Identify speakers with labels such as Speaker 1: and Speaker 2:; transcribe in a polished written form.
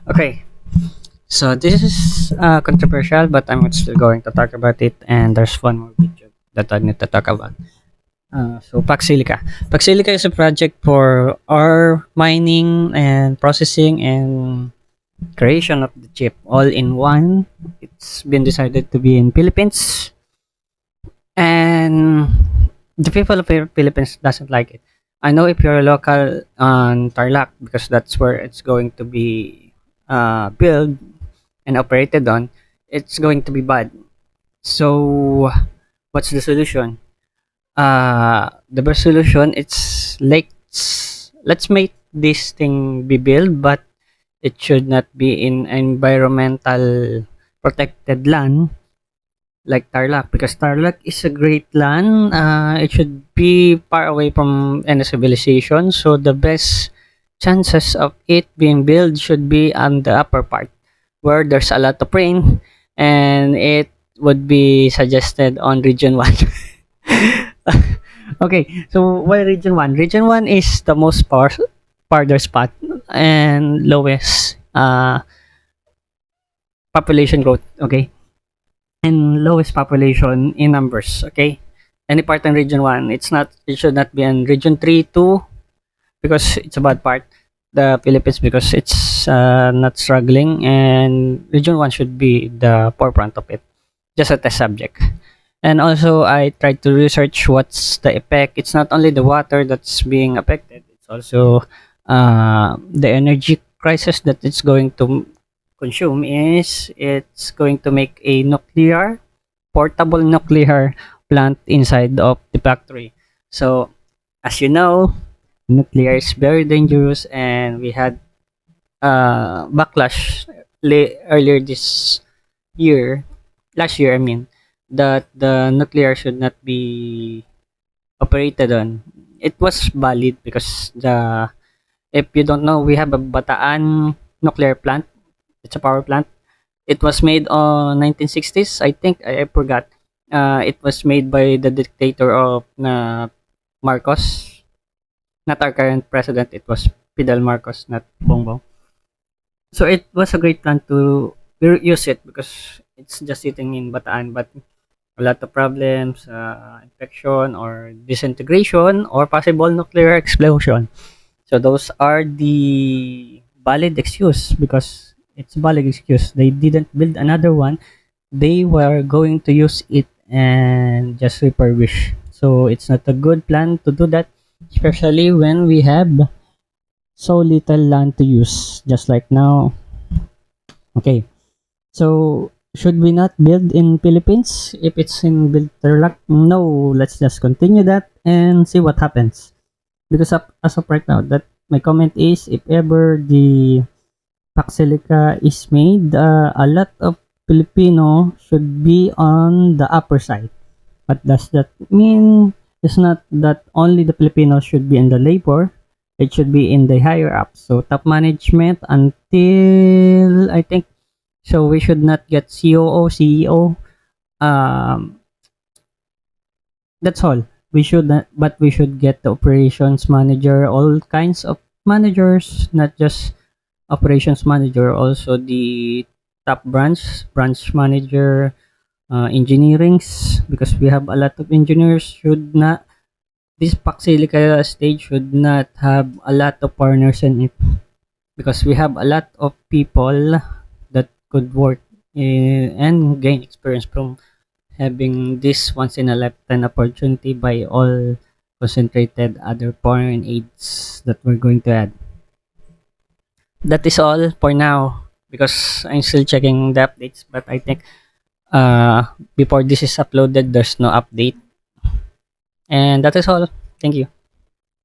Speaker 1: Okay, so this is controversial, but I'm still going to talk about it. And there's one more video that I need to talk about. So Paxilica. Paxilica is a project for ore mining and processing and creation of the chip all in one. It's been decided to be in Philippines, and the people of Philippines doesn't like it. I know if you're a local on Tarlac because that's where it's going to be built and operated on, it's going to be bad. So, what's the solution? The best solution it's let's make this thing be built, but it should not be in environmental protected land like Tarlac because Tarlac is a great land. It should be far away from any civilization, so the best chances of it being built should be on the upper part where there's a lot of rain, and it would be suggested on region 1. Okay, so why region 1? Region 1 is the most farther spot and lowest population growth, okay? And lowest population in numbers, okay? Any part in region 1, it should not be in region 3, 2, because it's a bad part. The Philippines because it's not struggling, and region 1 should be the forefront of it, just a test subject. And also I tried to research what's the effect. It's not only the water that's being affected, it's also the energy crisis that it's going to consume. Is it's going to make a portable nuclear plant inside of the factory. So as you know, nuclear is very dangerous, and we had backlash earlier this year, last year I mean, that the nuclear should not be operated on. It was valid because the if you don't know, we have a Bataan nuclear plant. It's a power plant. It was made on 1960s. I think I forgot. It was made by the dictator of Marcos, not our current president. It was Fidel Marcos, not Bongbong. So it was a great plan to use it because it's just sitting in Bataan, but a lot of problems, infection or disintegration or possible nuclear explosion. So those are the valid excuse because it's valid excuse. They didn't build another one. They were going to use it and just refurbish. So it's not a good plan to do that, especially when we have so little land to use, just like now. Okay, so should we not build in Philippines if it's in Tarlac? No, let's just continue that and see what happens. Because as of right now, that my comment is if ever the Paxilica is made, a lot of Filipino should be on the upper side. What does that mean? It's not that only the Filipinos should be in the labor, it should be in the higher up. So top management until I think so we should not get COO, CEO. Um, that's all. We should not, but we should get the operations manager, all kinds of managers, not just operations manager, also the top branch manager, engineerings, because we have a lot of engineers. Should not this Paxilica stage should not have a lot of partners in it because we have a lot of people that could work and gain experience from having this once in a lifetime opportunity by all concentrated other foreign aids that we're going to add. That is all for now because I'm still checking the updates, but I think before this is uploaded there's no update, and that is all. Thank you.